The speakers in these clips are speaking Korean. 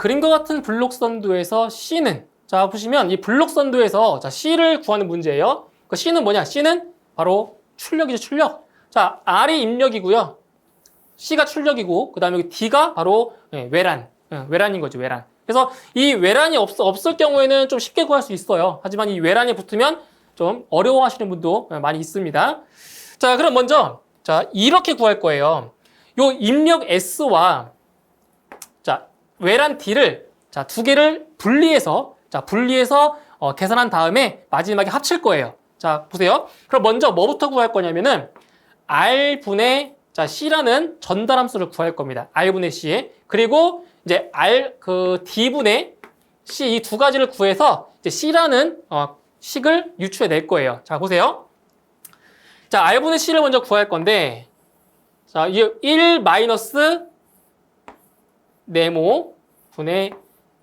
그림과 같은 블록선도에서 C는, 자 보시면 이 블록선도에서 자 C를 구하는 문제예요. 그 C는 뭐냐? C는 바로 출력이죠, 출력. 자, R이 입력이고요. C가 출력이고, 그 다음에 D가 바로 외란, 외란인 거죠, 외란. 그래서 이 외란이 없을 경우에는 좀 쉽게 구할 수 있어요. 하지만 이 외란이 붙으면 좀 어려워하시는 분도 많이 있습니다. 자, 그럼 먼저 자 이렇게 구할 거예요. 요 입력 S와 자 외란 D를 자 두 개를 분리해서 계산한 다음에 마지막에 합칠 거예요. 자, 보세요. 그럼 먼저 뭐부터 구할 거냐면은 R분의 자 C라는 전달 함수를 구할 겁니다. R분의 C. 그리고 이제 D분의 C 이 두 가지를 구해서 이제 C라는 식을 유추해 낼 거예요. 자, 보세요. 자, R분의 C를 먼저 구할 건데, 자, 이게 1 마이너스 네모 분의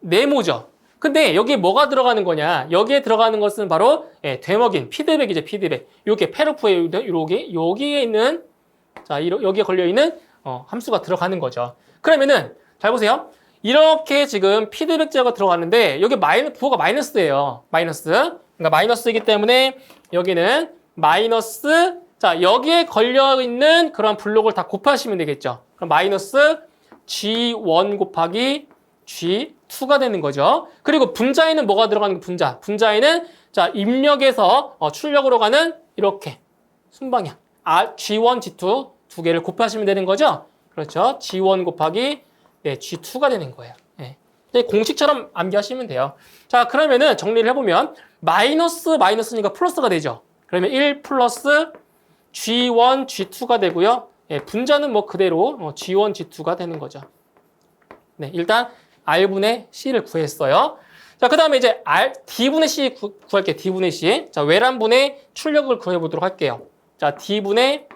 네모죠. 근데 여기에 뭐가 들어가는 거냐? 여기에 들어가는 것은 바로 되먹인 피드백이죠, 피드백. 요게 페르프에 여기에 있는 자, 여기에 걸려 있는 함수가 들어가는 거죠. 그러면은 잘 보세요. 이렇게 지금 피드백 제어가 들어갔는데 여기 부호가 마이너스예요. 마이너스. 그러니까 마이너스이기 때문에 여기는 마이너스 자, 여기에 걸려 있는 그런 블록을 다 곱하시면 되겠죠. 그럼 마이너스 G1 곱하기 G2가 되는 거죠. 그리고 분자에는 뭐가 들어가는 거 분자. 분자에는 자, 입력에서 출력으로 가는 이렇게 순방향. G1, G2 두 개를 곱하시면 되는 거죠. 그렇죠. G1 곱하기 G2가 되는 거예요. 공식처럼 암기하시면 돼요. 자, 그러면은 정리를 해보면 마이너스니까 플러스가 되죠. 그러면 1 플러스 G1, G2가 되고요. 분자는 뭐 그대로 G1, G2가 되는 거죠. 네, 일단 R분의 C를 구했어요. 자, 그 다음에 이제 D분의 C 구할게요. D분의 C. 자, 외란분의 출력을 구해보도록 할게요. 자, D분의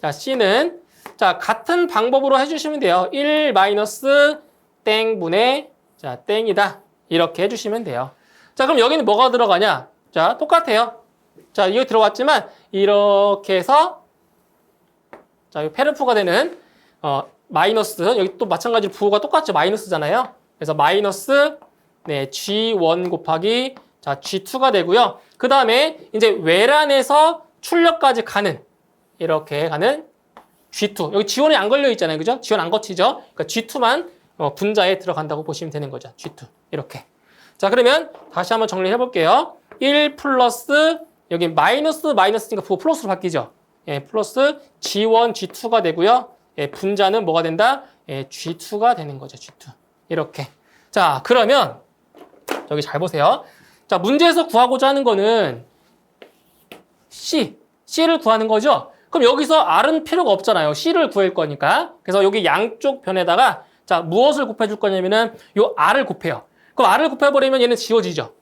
자, C는 자, 같은 방법으로 해주시면 돼요. 1 마이너스 땡분의 자, 땡이다. 이렇게 해주시면 돼요. 자, 그럼 여기는 뭐가 들어가냐? 자, 똑같아요. 자, 이거 들어왔지만 이렇게 해서 자, 페르프가 되는 마이너스 여기 또 마찬가지로 부호가 똑같죠. 마이너스잖아요. 그래서 마이너스 G1 곱하기 자, G2가 되고요. 그 다음에 이제 외란에서 출력까지 가는 이렇게 가는 G2. 여기 G1이 안 걸려 있잖아요. 그죠? G1 안 거치죠? 그러니까 G2만 분자에 들어간다고 보시면 되는 거죠. G2. 이렇게. 자, 그러면 다시 한번 정리해 볼게요. 1 플러스 여기 마이너스니까 부호 플러스로 바뀌죠. 플러스 G1, G2가 되고요. 분자는 뭐가 된다? G2가 되는 거죠. G2. 이렇게. 자, 그러면 여기 잘 보세요. 자, 문제에서 구하고자 하는 거는 C를 구하는 거죠. 그럼 여기서 R은 필요가 없잖아요. C를 구할 거니까. 그래서 여기 양쪽 변에다가 자, 무엇을 곱해줄 거냐면은 요 R을 곱해요. 그럼 R을 곱해버리면 얘는 지워지죠.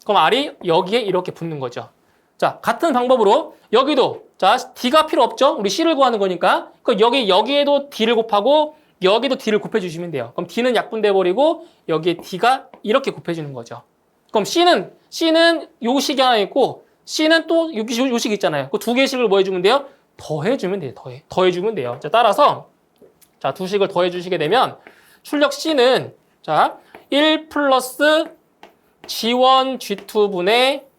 그럼 R이 여기에 이렇게 붙는 거죠. 자, 같은 방법으로 여기도 자, D가 필요 없죠? 우리 C를 구하는 거니까. 그럼 여기에도 D를 곱하고 여기도 D를 곱해주시면 돼요. 그럼 D는 약분돼 버리고 여기에 D가 이렇게 곱해주는 거죠. 그럼 C는 요 식이 하나 있고 C는 또 요 식이 있잖아요. 그 두 개의 식을 뭐 해주면 돼요? 더해주면 돼요. 더해주면 돼요. 자, 따라서 자, 두 식을 더해주시게 되면 출력 C는 자, 1 플러스 G1, G2분의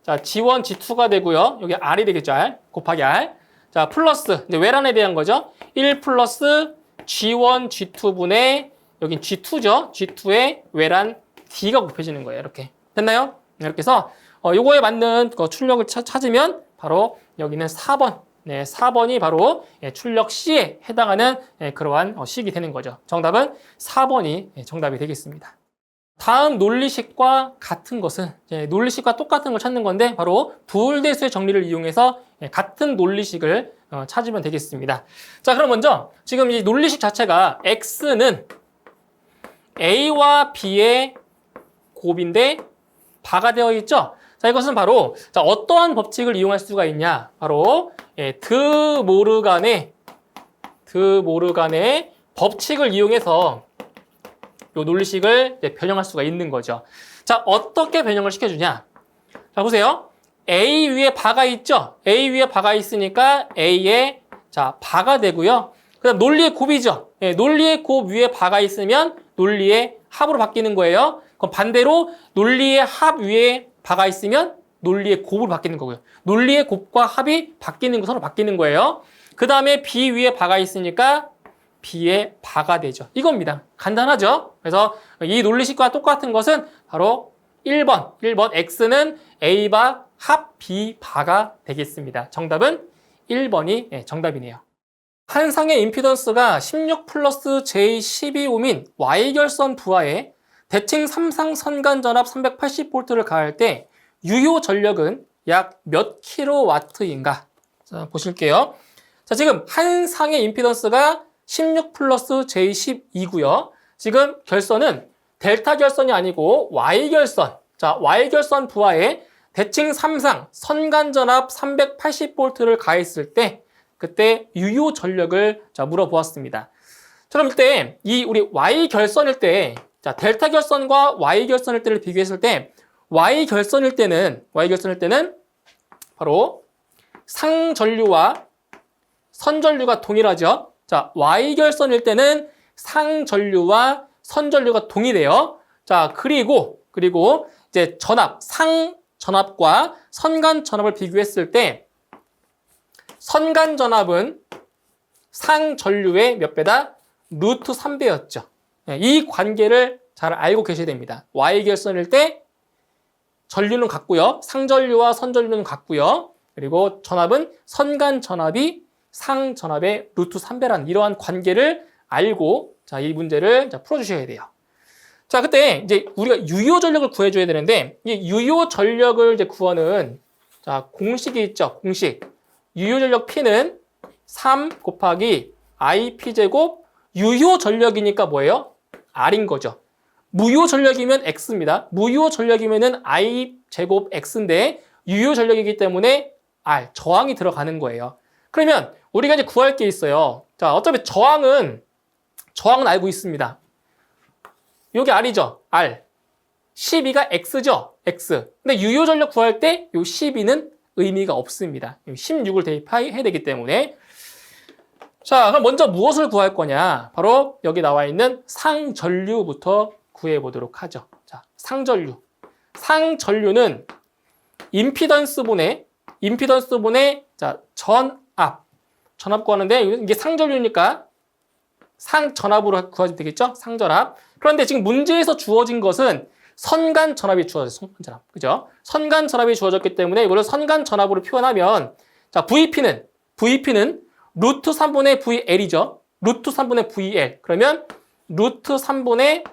자, G1, G2가 되고요. 여기 R이 되겠죠. R 곱하기 R. 자, 플러스 이제 외란에 대한 거죠. 1 플러스 G1, G2분의 여긴 G2죠. G2의 외란 D가 곱해지는 거예요. 이렇게. 됐나요? 이렇게 해서 요거에 맞는 출력을 찾으면 바로 여기는 4번. 네, 4번이 바로 출력 C에 해당하는 그러한 식이 되는 거죠. 정답은 4번이 정답이 되겠습니다. 다음 논리식과 같은 것은 논리식과 똑같은 걸 찾는 건데 바로 부울대수의 정리를 이용해서 같은 논리식을 찾으면 되겠습니다. 자, 그럼 먼저 지금 이 논리식 자체가 X는 A와 B의 곱인데 바가 되어 있죠. 자, 이것은 바로 자, 어떠한 법칙을 이용할 수가 있냐? 바로 드모르간의 법칙을 이용해서 이 논리식을 변형할 수가 있는 거죠. 자, 어떻게 변형을 시켜주냐? 자, 보세요. A 위에 바가 있죠? A 위에 바가 있으니까 A에 자, 바가 되고요. 그 다음 논리의 곱이죠. 논리의 곱 위에 바가 있으면 논리의 합으로 바뀌는 거예요. 그럼 반대로 논리의 합 위에 바가 있으면 논리의 곱으로 바뀌는 거고요. 논리의 곱과 합이 바뀌는 거 서로 바뀌는 거예요. 그 다음에 B 위에 바가 있으니까 B의 바가 되죠. 이겁니다. 간단하죠? 그래서 이 논리식과 똑같은 것은 바로 1번 X는 A바 합 B 바가 되겠습니다. 정답은 1번이 정답이네요. 한 상의 임피던스가 16 플러스 J12옴인 Y결선 부하에 대칭 3상 선간 전압 380V를 가할 때 유효 전력은 약 몇 킬로와트인가? 자, 보실게요. 자, 지금 한 상의 임피던스가 16 플러스 J12고요. 지금 결선은 델타 결선이 아니고 Y결선. 자, Y결선 부하에 대칭 3상 선간 전압 380V를 가했을 때 그때 유효 전력을 물어보았습니다. 자, 그럼 이때 이 우리 Y결선일 때 자, 델타 결선과 Y결선일 때를 비교했을 때 Y결선일 때는 바로 상전류와 선전류가 동일하죠. 자, Y결선일 때는 상전류와 선전류가 동일해요. 자, 그리고 이제 전압, 상전압과 선간전압을 비교했을 때 선간전압은 상전류의 몇 배다? 루트 3배였죠. 이 관계를 잘 알고 계셔야 됩니다. Y결선일 때 전류는 같고요. 상전류와 선전류는 같고요. 그리고 전압은 선간전압이 상전압의 루트 3배라는 이러한 관계를 알고 자, 이 문제를 풀어주셔야 돼요. 자, 그때 이제 우리가 유효 전력을 구해줘야 되는데 이 유효 전력을 이제 구하는 자, 공식이 있죠. 공식. 유효 전력 P는 3 곱하기 IP 제곱 유효 전력이니까 뭐예요? R인 거죠. 무효 전력이면 X입니다. 무효 전력이면은 I 제곱 X인데 유효 전력이기 때문에 R, 저항이 들어가는 거예요. 그러면 우리가 이제 구할 게 있어요. 자, 어차피 저항은 알고 있습니다. 요게 R이죠. R. 12가 X죠. X. 근데 유효 전력 구할 때 요 12는 의미가 없습니다. 16을 대입해야 되기 때문에. 자, 그럼 먼저 무엇을 구할 거냐? 바로 여기 나와 있는 상전류부터 구해보도록 하죠. 자, 상전류. 상전류는 임피던스분의 자, 전압 구하는데 이게 상전류니까 상전압으로 구하면 되겠죠? 상전압. 그런데 지금 문제에서 주어진 것은 선간 전압이 주어졌어요. 선간 전압. 그죠? 선간 전압이 주어졌기 때문에 이거를 선간 전압으로 표현하면 자, VP는 루트 3분의 VL이죠. 루트 3분의 VL. 그러면 루트 3분의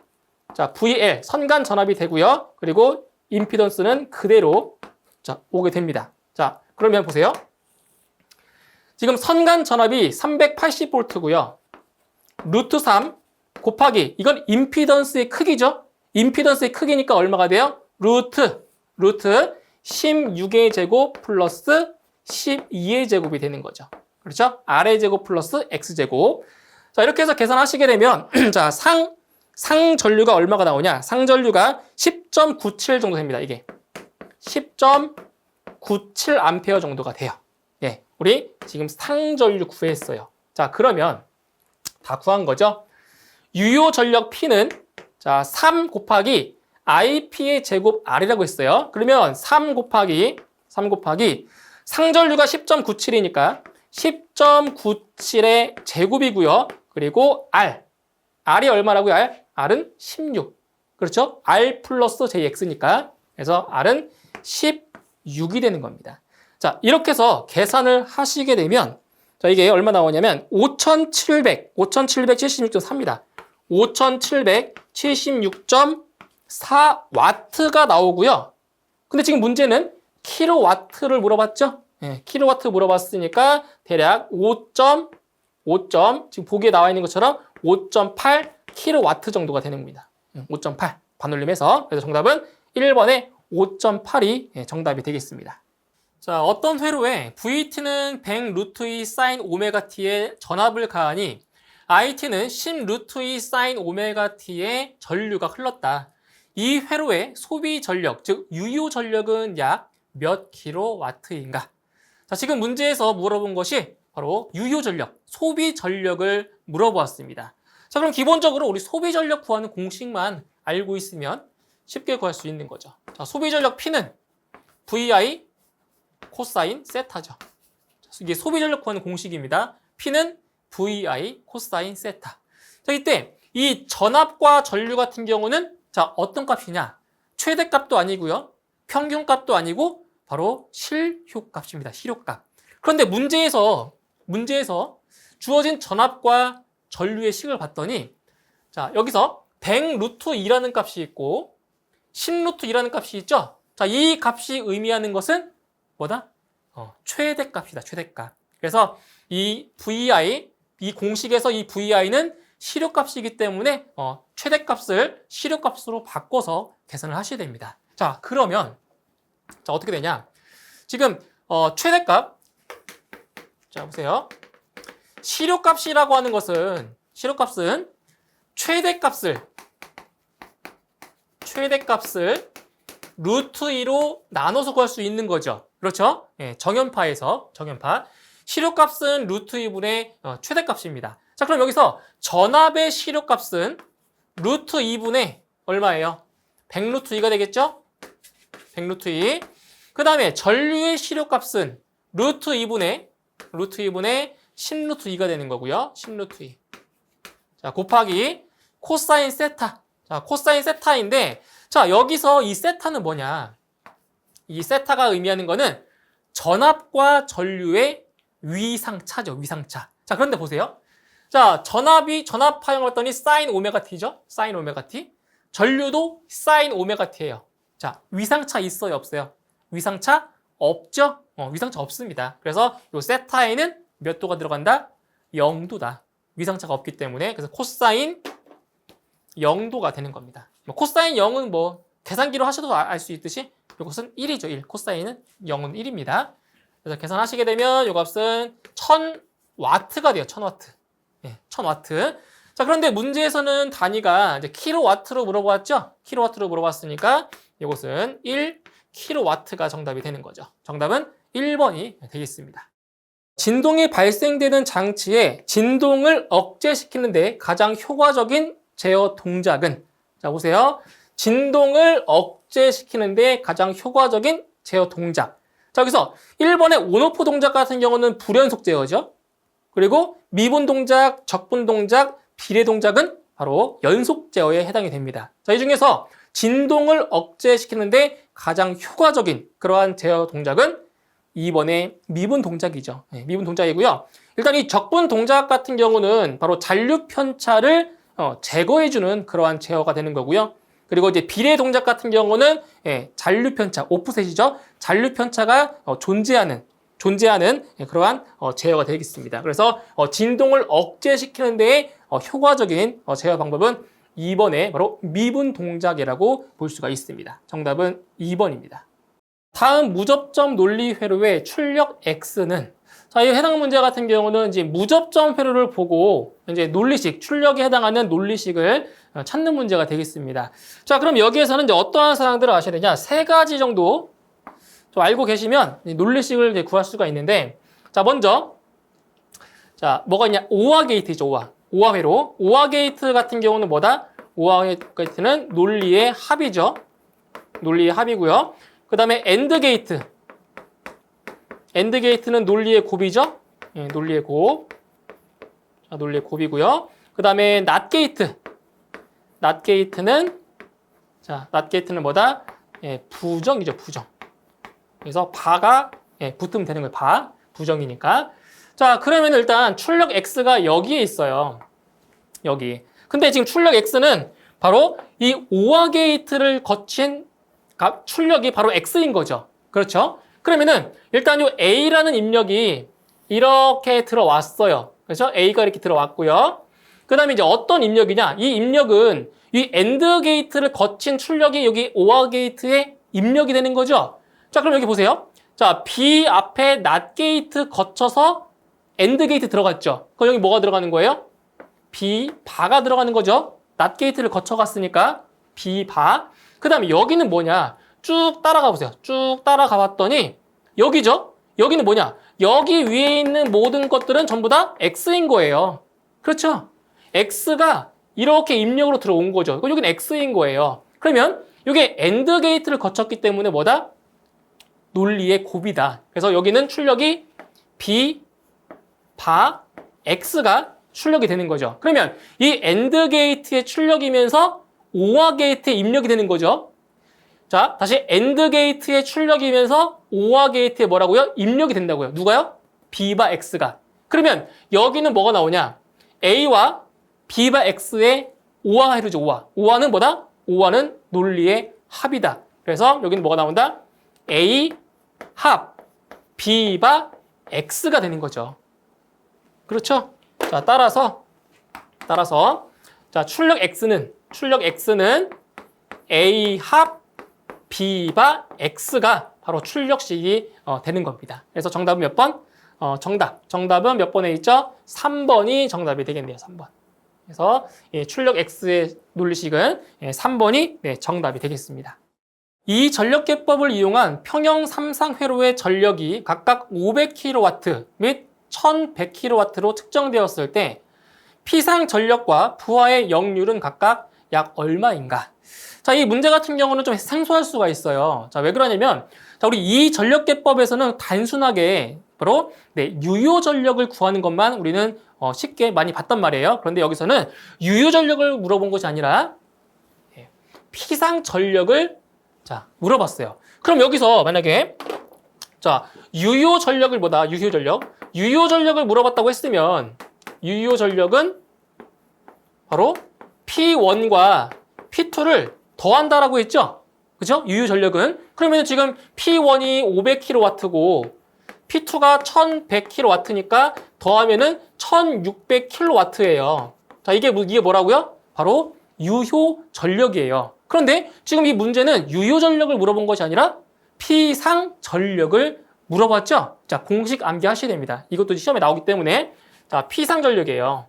자, VL 선간 전압이 되고요. 그리고 임피던스는 그대로 자, 오게 됩니다. 자, 그러면 보세요. 지금 선간 전압이 380V고요. 루트 3 곱하기 이건 임피던스의 크기죠. 임피던스의 크기니까 얼마가 돼요? 루트 16의 제곱 플러스 12의 제곱이 되는 거죠. 그렇죠? R의 제곱 플러스 X제곱. 자, 이렇게 해서 계산하시게 되면 자, 상전류가 얼마가 나오냐? 상전류가 10.97 정도 됩니다. 이게 10.97 암페어 정도가 돼요. 예, 우리 지금 상전류 구했어요. 자, 그러면 다 구한 거죠? 유효 전력 P는 자, 3 곱하기 IP의 제곱 R이라고 했어요. 그러면 3 곱하기 상전류가 10.97이니까 10.97의 제곱이고요. 그리고 R이 얼마라고요? R은 16. 그렇죠? R 플러스 JX니까. 그래서 R은 16이 되는 겁니다. 자, 이렇게 해서 계산을 하시게 되면 자, 이게 얼마 나오냐면 5776.4입니다. 5776.4와트가 나오고요. 근데 지금 문제는 킬로와트를 물어봤죠? 네, 킬로와트 물어봤으니까 대략 5점 지금 보기에 나와 있는 것처럼 5.8 킬로와트 정도가 되는 겁니다. 5.8 반올림해서 그래서 정답은 1번의 5.8이 정답이 되겠습니다. 자, 어떤 회로에 VT는 100 루트 2 사인 오메가 t의 전압을 가하니 IT는 10 루트 2 사인 오메가 t의 전류가 흘렀다. 이 회로의 소비 전력, 즉 유효 전력은 약 몇 킬로와트인가? 자, 지금 문제에서 물어본 것이 바로 유효 전력, 소비 전력을 물어보았습니다. 자, 그럼 기본적으로 우리 소비 전력 구하는 공식만 알고 있으면 쉽게 구할 수 있는 거죠. 자, 소비 전력 P는 VI 코사인 세타죠. 이게 소비 전력 구하는 공식입니다. P는 VI 코사인 세타. 자, 이때 이 전압과 전류 같은 경우는 자, 어떤 값이냐? 최대값도 아니고요. 평균값도 아니고 바로 실효값입니다. 실효값. 그런데 문제에서 주어진 전압과 전류의 식을 봤더니 자, 여기서 100 루트 2라는 값이 있고 10 루트 2라는 값이 있죠? 자, 이 값이 의미하는 것은 뭐다? 최대값이다. 최대값. 그래서 이 VI, 이 공식에서 이 VI는 실효값이기 때문에 최대값을 실효값으로 바꿔서 계산을 하셔야 됩니다. 자, 그러면 자, 어떻게 되냐? 지금 최대값 자, 보세요. 실효값이라고 하는 것은 최대값을 루트 2로 나눠서 구할 수 있는 거죠. 그렇죠? 예, 정연파에서 정연파. 실효값은 루트 2분의 최대값입니다. 자, 그럼 여기서 전압의 실효값은 루트 2분의 얼마예요? 100 루트 2가 되겠죠? 100 루트 2. 그 다음에 전류의 실효값은 루트 2분의 10 루트 2가 되는 거고요. 10 루트 2. 자, 곱하기 코사인 세타. 자, 코사인 세타인데, 자, 여기서 이 세타는 뭐냐? 이 세타가 의미하는 거는 전압과 전류의 위상차죠. 위상차. 자, 그런데 보세요. 자, 전압하여 봤더니 사인 오메가 t죠. 사인 오메가 t. 전류도 사인 오메가 t예요. 자, 위상차 있어요, 없어요? 위상차 없죠? 위상차 없습니다. 그래서 이 세타에는 몇 도가 들어간다? 0도다. 위상차가 없기 때문에. 그래서 코사인 0도가 되는 겁니다. 코사인 0은 뭐 계산기로 하셔도 알 수 있듯이 이것은 1이죠. 1. 코사인은 0은 1입니다. 그래서 계산하시게 되면 이 값은 1000와트가 돼요. 1000와트. 네, 1000와트. 자, 그런데 문제에서는 단위가 이제 킬로와트로 물어봤죠? 킬로와트로 물어봤으니까 이것은 1킬로와트가 정답이 되는 거죠. 정답은 1번이 되겠습니다. 진동이 발생되는 장치에 진동을 억제시키는데 가장 효과적인 제어 동작은 자, 보세요. 진동을 억제시키는데 가장 효과적인 제어 동작. 자, 여기서 1번의 온오프 동작 같은 경우는 불연속 제어죠. 그리고 미분 동작, 적분 동작, 비례 동작은 바로 연속 제어에 해당이 됩니다. 자, 이 중에서 진동을 억제시키는데 가장 효과적인 그러한 제어 동작은 2번의 미분 동작이죠. 네, 미분 동작이고요. 일단 이 적분 동작 같은 경우는 바로 잔류 편차를 제거해주는 그러한 제어가 되는 거고요. 그리고 이제 비례 동작 같은 경우는 잔류 편차, 오프셋이죠. 잔류 편차가 존재하는 그러한 제어가 되겠습니다. 그래서 진동을 억제시키는 데에 효과적인 제어 방법은 2번의 바로 미분 동작이라고 볼 수가 있습니다. 정답은 2번입니다. 다음 무접점 논리 회로의 출력 X는 자, 이 해당 문제 같은 경우는 이제 무접점 회로를 보고 이제 논리식, 출력에 해당하는 논리식을 찾는 문제가 되겠습니다. 자, 그럼 여기에서는 이제 어떠한 사항들을 아셔야 되냐? 세 가지 정도 좀 알고 계시면 논리식을 이제 구할 수가 있는데, 자, 먼저 자, 뭐가 있냐? 오화 게이트죠, 오화. 오화 회로. 오화 게이트 같은 경우는 뭐다? 오화 게이트는 논리의 합이죠. 논리의 합이고요. 그 다음에 엔드 게이트. 엔드 게이트는 논리의 곱이죠. 예, 논리의 곱. 자, 논리의 곱이고요. 그 다음에 낫 게이트. 낫 게이트는 뭐다? 예, 부정이죠, 부정. 그래서 바가 붙으면 되는 거예요. 바. 부정이니까. 자, 그러면 일단 출력 X가 여기에 있어요. 여기. 근데 지금 출력 X는 바로 이 오화 게이트를 거친 출력이 바로 X인 거죠. 그렇죠? 그러면은 일단 이 A라는 입력이 이렇게 들어왔어요. 그렇죠? A가 이렇게 들어왔고요. 그 다음에 이제 어떤 입력이냐? 이 입력은 이 엔드 게이트를 거친 출력이 여기 오화 게이트에 입력이 되는 거죠. 자, 그럼 여기 보세요. 자, B 앞에 낫 게이트 거쳐서 엔드 게이트 들어갔죠. 그럼 여기 뭐가 들어가는 거예요? B 바가 들어가는 거죠. 낫 게이트를 거쳐갔으니까 B 바. 그 다음에 여기는 뭐냐? 쭉 따라가 보세요. 쭉 따라가 봤더니 여기죠? 여기는 뭐냐? 여기 위에 있는 모든 것들은 전부 다 X인 거예요. 그렇죠? X가 이렇게 입력으로 들어온 거죠. 그럼 여기는 X인 거예요. 그러면 이게 AND 게이트를 거쳤기 때문에 뭐다? 논리의 곱이다. 그래서 여기는 출력이 B, 바, X가 출력이 되는 거죠. 그러면 이 AND 게이트의 출력이면서 OR 게이트에 입력이 되는 거죠. 자, 다시 AND 게이트의 출력이면서 OR 게이트에 뭐라고요? 입력이 된다고요. 누가요? B바 X가. 그러면 여기는 뭐가 나오냐? A와 B바 X의 OR 해루죠. OR. OR는 뭐다? OR는 논리의 합이다. 그래서 여기는 뭐가 나온다? A 합 B바 X가 되는 거죠. 그렇죠? 자, 따라서 자, 출력 X는 A 합 B바 X가 바로 출력식이 되는 겁니다. 그래서 정답은 몇 번? 정답은 몇 번에 있죠? 3번이 정답이 되겠네요. 3번. 그래서 출력 X의 논리식은 3번이 네, 정답이 되겠습니다. 이 전력계법을 이용한 평형 3상회로의 전력이 각각 500kW 및 1100kW로 측정되었을 때 피상 전력과 부하의 역률은 각각 약 얼마인가? 자, 이 문제 같은 경우는 좀 생소할 수가 있어요. 자, 왜 그러냐면 자, 우리 이 전력계법에서는 단순하게 바로 네, 유효 전력을 구하는 것만 우리는 쉽게 많이 봤단 말이에요. 그런데 여기서는 유효 전력을 물어본 것이 아니라 피상 전력을 자, 물어봤어요. 그럼 여기서 만약에 자, 유효 전력을 뭐다? 유효 전력을 물어봤다고 했으면 유효 전력은 바로 P1과 P2를 더한다라고 했죠? 그죠? 유효 전력은. 그러면 지금 P1이 500kW고 P2가 1100kW니까 더하면은 1600kW예요. 자, 이게 뭐라고요? 바로 유효 전력이에요. 그런데 지금 이 문제는 유효 전력을 물어본 것이 아니라 피상 전력을 물어봤죠? 자, 공식 암기하셔야 됩니다. 이것도 시험에 나오기 때문에. 자, 피상 전력이에요.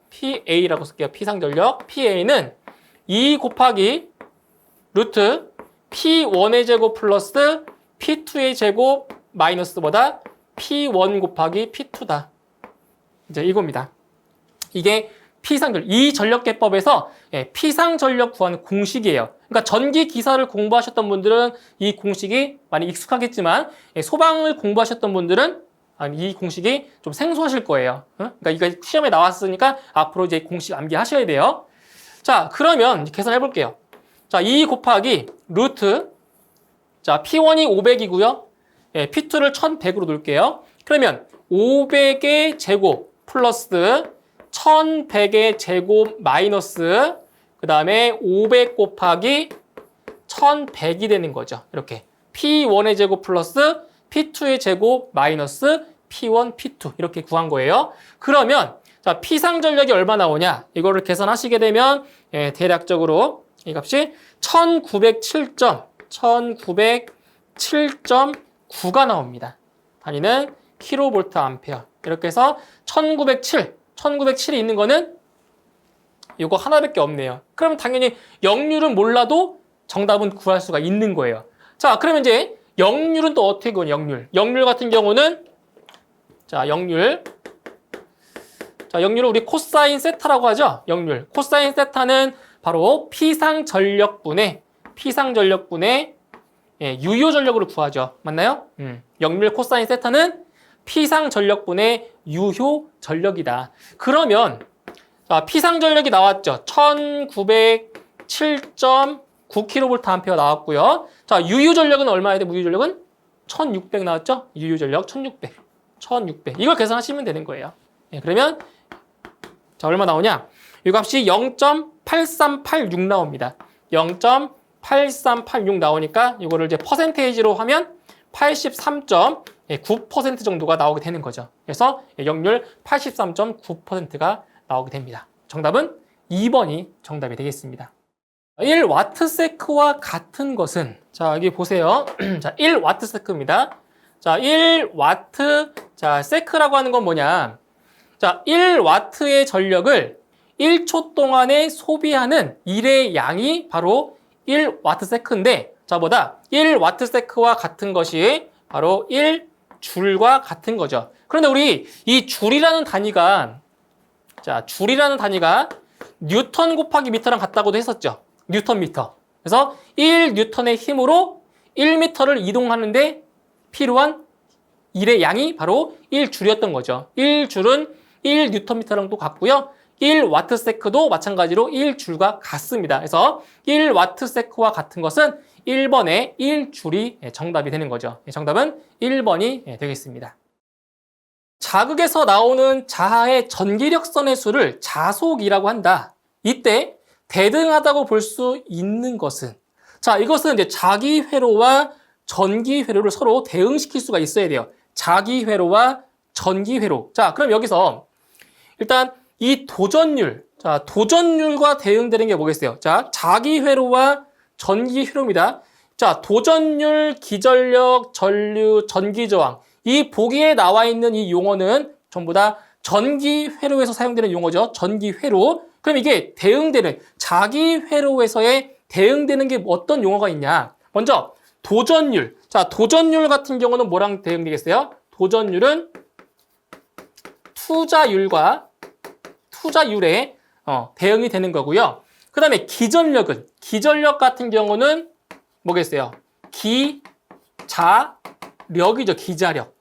PA라고 쓸게요. 피상 전력. PA는 2 곱하기 루트 P1의 제곱 플러스 P2의 제곱 마이너스 뭐다? P1 곱하기 P2다. 이제 이겁니다. 이게 피상전력. 이 전력계법에서 피상전력 구하는 공식이에요. 그러니까 전기 기사를 공부하셨던 분들은 이 공식이 많이 익숙하겠지만 소방을 공부하셨던 분들은 이 공식이 좀 생소하실 거예요. 그러니까 이거 시험에 나왔으니까 앞으로 이제 공식 암기하셔야 돼요. 자, 그러면 계산해 볼게요. 자, 2 곱하기 루트 자, P1이 500이고요. P2를 1100으로 놓을게요. 그러면 500의 제곱 플러스 1100의 제곱 마이너스 그 다음에 500 곱하기 1100이 되는 거죠. 이렇게 P1의 제곱 플러스 P2의 제곱 마이너스 P1, P2 이렇게 구한 거예요. 그러면 자, P상 전력이 얼마 나오냐? 이거를 계산하시게 되면 대략적으로 이 값이 1907.9가 나옵니다. 단위는 킬로볼트 암페어. 이렇게 해서 1907이 있는 거는 이거 하나밖에 없네요. 그러면 당연히 역률은 몰라도 정답은 구할 수가 있는 거예요. 자, 그러면 이제 역률은 또 어떻게 구하냐? 역률 같은 경우는 자, 역률을 우리 코사인 세타라고 하죠. 역률. 코사인 세타는 바로 피상 전력분의 유효 전력으로 구하죠. 맞나요? 역률 코사인 세타는 피상 전력분의 유효 전력이다. 그러면 자, 피상 전력이 나왔죠. 1907.9kVA 나왔고요. 자, 유효 전력은 얼마야 돼? 무효 전력은 1600 나왔죠? 유효 전력 1600. 이걸 계산하시면 되는 거예요. 그러면 자, 얼마 나오냐? 이 값이 0.8386 나옵니다. 0.8386 나오니까 이거를 이제 퍼센테이지로 하면 83.9% 정도가 나오게 되는 거죠. 그래서 역률 83.9%가 나오게 됩니다. 정답은 2번이 정답이 되겠습니다. 1와트세크와 같은 것은 자, 여기 보세요. 자, 1와트세크입니다. 자, 1와트 자, 세크라고 하는 건 뭐냐? 자, 1와트의 전력을 1초 동안에 소비하는 일의 양이 바로 1와트세크인데 자, 뭐다? 1와트세크와 같은 것이 바로 줄과 같은 거죠. 그런데 우리 이 줄이라는 단위가 뉴턴 곱하기 미터랑 같다고도 했었죠. 뉴턴 미터. 그래서 1뉴턴의 힘으로 1미터를 이동하는데 필요한 일의 양이 바로 1줄이었던 거죠. 1줄은 1뉴턴미터랑도 같고요. 1와트세크도 마찬가지로 1줄과 같습니다. 그래서 1와트세크와 같은 것은 1번의 1줄이 정답이 되는 거죠. 정답은 1번이 되겠습니다. 자극에서 나오는 자하의 전기력선의 수를 자속이라고 한다. 이때 대등하다고 볼 수 있는 것은, 자, 이것은 이제 자기 회로와 전기 회로를 서로 대응시킬 수가 있어야 돼요. 자기 회로와 전기 회로. 자, 그럼 여기서 일단 이 도전율, 자, 도전율과 대응되는 게 뭐겠어요? 자, 자기 회로와 전기 회로입니다. 자, 도전율, 기전력, 전류, 전기 저항. 이 보기에 나와 있는 이 용어는 전부 다 전기 회로에서 사용되는 용어죠. 전기 회로. 그럼 이게 대응되는, 자기 회로에서의 대응되는 게 어떤 용어가 있냐? 먼저 도전율. 자, 도전율 같은 경우는 뭐랑 대응되겠어요? 도전율은 투자율에 대응이 되는 거고요. 그 다음에 기전력은, 기전력 같은 경우는 뭐겠어요? 기자력이죠. 기자력.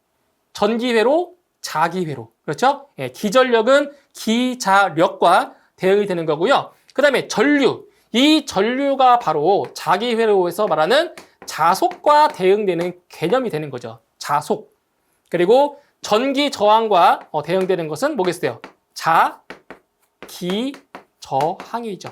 전기회로, 자기회로. 그렇죠? 예, 기전력은 기자력과 대응이 되는 거고요. 그 다음에 전류. 이 전류가 바로 자기회로에서 말하는 자속과 대응되는 개념이 되는 거죠. 자속. 그리고 전기 저항과 대응되는 것은 뭐겠어요? 자기저항이죠.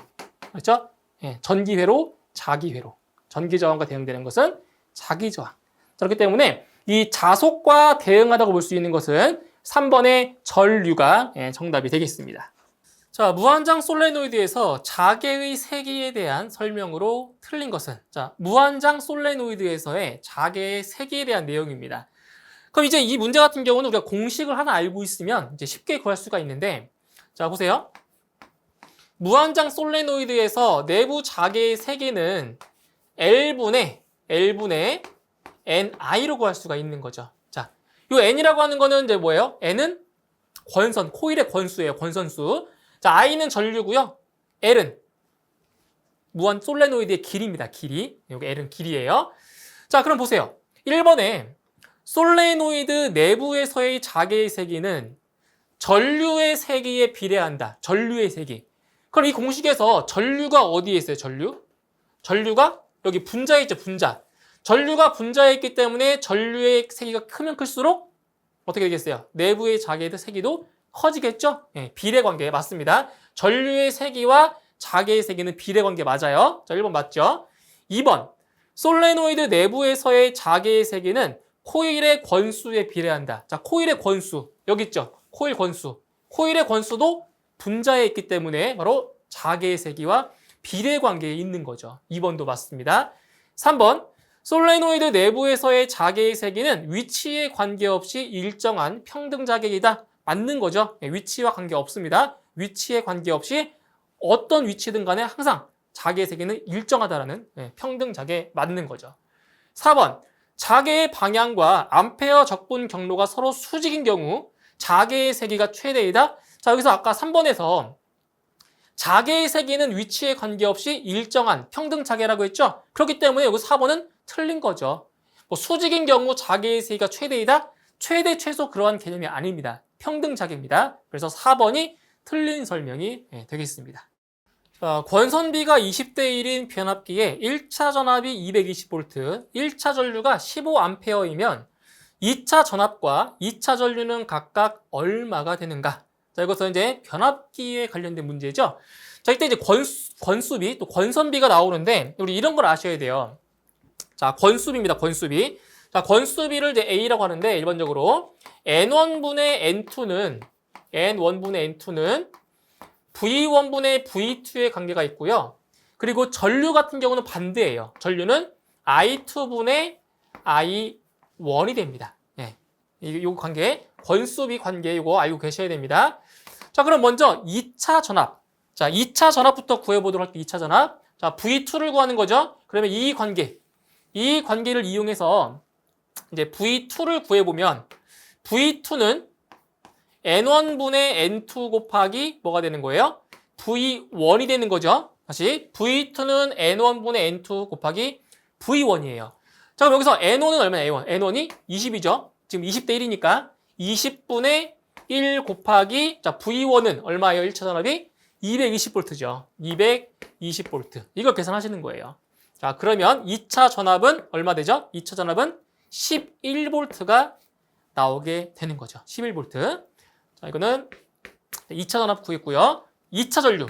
그렇죠? 예, 전기회로, 자기회로. 전기 저항과 대응되는 것은 자기저항. 그렇기 때문에 이 자속과 대응하다고 볼 수 있는 것은 3번의 전류가 정답이 되겠습니다. 자, 무한장 솔레노이드에서 자개의 세기에 대한 설명으로 틀린 것은, 자, 무한장 솔레노이드에서의 자개의 세기에 대한 내용입니다. 그럼 이제 이 문제 같은 경우는 우리가 공식을 하나 알고 있으면 이제 쉽게 구할 수가 있는데, 자, 보세요. 무한장 솔레노이드에서 내부 자개의 세기는 L분의 NI로 구할 수가 있는 거죠. 자, 이 N이라고 하는 거는 이제 뭐예요? N은 권선, 코일의 권수예요. 권선수. 자, I는 전류고요. L은 무한 솔레노이드의 길이입니다. 길이. 여기 L은 길이에요. 자, 그럼 보세요. 1번에 솔레노이드 내부에서의 자개의 세기는 전류의 세기에 비례한다. 전류의 세기. 그럼 이 공식에서 전류가 어디에 있어요? 전류가 여기 분자에 있죠. 분자. 전류가 분자에 있기 때문에 전류의 세기가 크면 클수록 어떻게 되겠어요? 내부의 자개의 세기도 커지겠죠? 네, 비례관계 맞습니다. 전류의 세기와 자개의 세기는 비례관계 맞아요. 자, 1번 맞죠? 2번, 솔레노이드 내부에서의 자개의 세기는 코일의 권수에 비례한다. 자, 코일의 권수 여기 있죠? 코일 권수. 코일의 권수도 분자에 있기 때문에 바로 자개의 세기와 비례관계에 있는 거죠. 2번도 맞습니다. 3번, 솔레노이드 내부에서의 자개의 세기는 위치에 관계없이 일정한 평등 자개이다. 맞는 거죠. 위치와 관계없습니다. 위치에 관계없이 어떤 위치든 간에 항상 자개의 세기는 일정하다라는 평등 자개 맞는 거죠. 4번, 자개의 방향과 암페어 적분 경로가 서로 수직인 경우 자개의 세기가 최대이다. 자, 여기서 아까 3번에서 자개의 세기는 위치에 관계없이 일정한 평등 자개라고 했죠. 그렇기 때문에 여기 4번은 틀린 거죠. 뭐 수직인 경우 자개의 세기가 최대이다. 최대 최소 그러한 개념이 아닙니다. 평등 자개입니다. 그래서 4번이 틀린 설명이 되겠습니다. 자, 권선비가 20대 1인 변압기에 1차 전압이 220V, 1차 전류가 15A이면 2차 전압과 2차 전류는 각각 얼마가 되는가? 자, 이것은 이제 변압기에 관련된 문제죠. 자, 이때 이제 권수비, 또 권선비가 나오는데, 우리 이런 걸 아셔야 돼요. 자, 권수비입니다. 권수비. 자, 권수비를 이제 A라고 하는데, 일반적으로 N1분의 N2는 V1분의 V2의 관계가 있고요. 그리고 전류 같은 경우는 반대예요. 전류는 I2분의 I1이 됩니다. 이 관계, 권수비 관계 이거 알고 계셔야 됩니다. 자, 그럼 먼저 2차 전압. 자, 2차 전압부터 구해보도록 할게요. 2차 전압. 자, V2를 구하는 거죠. 그러면 이 관계를 이용해서 이제 V2를 구해보면 V2는 N1분의 N2 곱하기 뭐가 되는 거예요? V1이 되는 거죠. 다시 V2는 N1분의 N2 곱하기 V1이에요. 자, 그럼 여기서 N1은 얼마냐? N1이 20이죠. 지금 20대 1이니까 20분의 1 곱하기 자 V1은 얼마예요? 1차 전압이 220V죠. 220V. 이걸 계산하시는 거예요. 자, 그러면 2차 전압은 얼마 되죠? 2차 전압은 11V가 나오게 되는 거죠. 11V. 자, 이거는 2차 전압 구했고요. 2차 전류.